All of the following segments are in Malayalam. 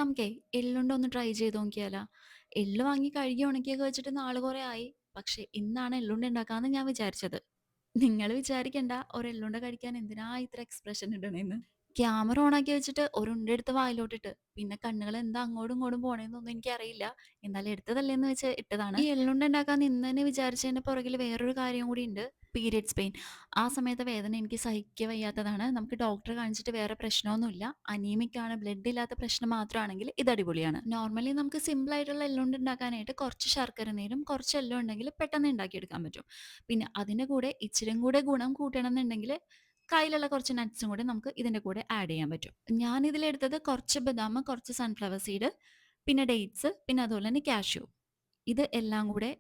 നമുക്കേ എള്ളുണ്ട ഒന്ന് ട്രൈ ചെയ്ത് നോക്കിയാലോ? എള്ള് വാങ്ങി കഴുകി ഉണക്കിയൊക്കെ വെച്ചിട്ട് നാള് കുറെ ആയി. പക്ഷെ ഇന്നാണ് എള്ളുണ്ട ഉണ്ടാക്കാന്ന് ഞാൻ വിചാരിച്ചത്. നിങ്ങള് വിചാരിക്കണ്ട ഒരെള്ളുണ്ട കഴിക്കാൻ എന്തിനാ ഇത്ര എക്സ്പ്രഷൻ ഇടണേന്ന്. ക്യാമറ ഓണാക്കി വെച്ചിട്ട് ഒരുണ്ട എടുത്ത് വായിലോട്ടിട്ട്. പിന്നെ കണ്ണുകൾ എന്താ അങ്ങോട്ടും ഇങ്ങോട്ടും പോണേന്നൊന്നും എനിക്കറിയില്ല. എന്നാലും എടുത്തതല്ലേന്ന് വെച്ച് ഇട്ടതാണ്. ഈ എള്ളുണ്ട ഉണ്ടാക്കാന്ന് ഇന്ന് തന്നെ വിചാരിച്ചതിന്റെ പുറകില് വേറൊരു കാര്യം കൂടിയുണ്ട്. Periods pain. ആ സമയത്തെ വേദന എനിക്ക് സഹിக்க വയ്യാത്തതാണ്. നമുക്ക് ഡോക്ടറെ കാണിച്ചിട്ട് വേറെ പ്രശ്നമൊന്നുമില്ല. അനീമിക് ആണ്, ബ്ലഡ് ഇല്ലാത്ത പ്രശ്നം മാത്രമാണെങ്കിൽ ഇത് അടിപൊളിയാണ്. നോർമലി നമുക്ക് സിമ്പിൾ ആയിട്ടുള്ള എള്ളുണ്ട ഉണ്ടാക്കാനായിട്ട് കുറച്ച് ശർക്കര നീരും കുറച്ച് എള്ളും ഉണ്ടെങ്കിൽ പെട്ടെന്ന് ഉണ്ടാക്കിയെടുക്കാൻ പറ്റും. പിന്നെ അതിന്റെ കൂടെ ഇച്ചിരിയും കൂടെ ഗുണം കൂട്ടണം എന്നുണ്ടെങ്കിൽ കയ്യിലുള്ള കുറച്ച് നട്ട്സും കൂടെ നമുക്ക് ഇതിന്റെ കൂടെ ആഡ് ചെയ്യാൻ പറ്റും. ഞാൻ ഇതിലെടുത്തത് കുറച്ച് ബദാം, കുറച്ച് സൺഫ്ലവർ സീഡ്, പിന്നെ ഡേറ്റ്സ്, പിന്നെ അതുപോലെ തന്നെ കാഷ്യൂ. ഇത് എല്ലാം കൂടെ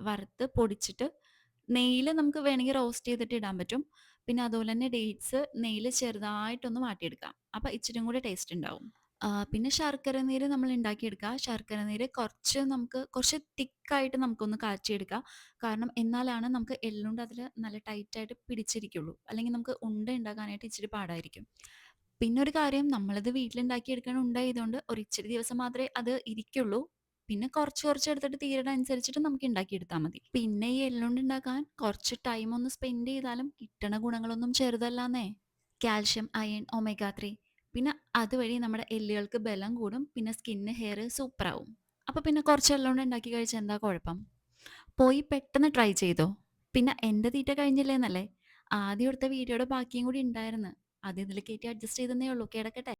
വറുത്ത് പൊടിച്ചിട്ട് നെയ്യിൽ നമുക്ക് വേണമെങ്കിൽ റോസ്റ്റ് ചെയ്തിട്ട് ഇടാൻ പറ്റും. പിന്നെ അതുപോലെ തന്നെ ഡേറ്റ്സ് നെയ്യിൽ ചെറുതായിട്ടൊന്ന് വാട്ടിയെടുക്കാം. അപ്പൊ ഇച്ചിരിയും കൂടെ ടേസ്റ്റ് ഉണ്ടാവും. പിന്നെ ശർക്കര നീര് നമ്മൾ ഉണ്ടാക്കിയെടുക്കുക. ശർക്കര നീര് കുറച്ച് തിക്കായിട്ട് നമുക്കൊന്ന് കാച്ചിയെടുക്കാം. കാരണം എന്നാലാണ് നമുക്ക് എള്ളുണ്ട അതിൽ നല്ല ടൈറ്റായിട്ട് പിടിച്ചിരിക്കുള്ളൂ. അല്ലെങ്കിൽ നമുക്ക് ഉണ്ട ഉണ്ടാക്കാനായിട്ട് ഇച്ചിരി പാടായിരിക്കും. പിന്നെ ഒരു കാര്യം, നമ്മളിത് വീട്ടിലുണ്ടാക്കിയെടുക്കണ ഉണ്ടയായതുകൊണ്ട് ഒരിച്ചിരി ദിവസം മാത്രമേ അത് ഇരിക്കുള്ളൂ. പിന്നെ കുറച്ച് കുറച്ച് എടുത്തിട്ട് തീരുടെ അനുസരിച്ചിട്ട് നമുക്ക് ഉണ്ടാക്കിയെടുത്താൽ മതി. പിന്നെ ഈ എള്ളുണ്ട ഉണ്ടാക്കാൻ കുറച്ച് ടൈം ഒന്ന് സ്പെൻഡ് ചെയ്താലും കിട്ടണ ഗുണങ്ങളൊന്നും ചെറുതല്ലാന്നേ. Calcium, iron, omega 3. പിന്നെ അതുവഴി നമ്മുടെ എല്ലുകൾക്ക് ബലം കൂടും. പിന്നെ സ്കിന്ന്, ഹെയർ സൂപ്പറാവും. അപ്പൊ പിന്നെ കുറച്ച് എള്ളുകൊണ്ട് ഉണ്ടാക്കി കഴിച്ചാൽ എന്താ കുഴപ്പം? പോയി പെട്ടെന്ന് ട്രൈ ചെയ്തോ. പിന്നെ എൻ്റെ തീറ്റ കഴിഞ്ഞില്ലേന്നല്ലേ. ആദ്യം എടുത്ത വീഡിയോയുടെ ബാക്കിയും കൂടി ഉണ്ടായിരുന്നു. അത് ഇതിൽ കയറ്റി അഡ്ജസ്റ്റ് ചെയ്തെന്നേ ഉള്ളൂ. കിടക്കട്ടെ.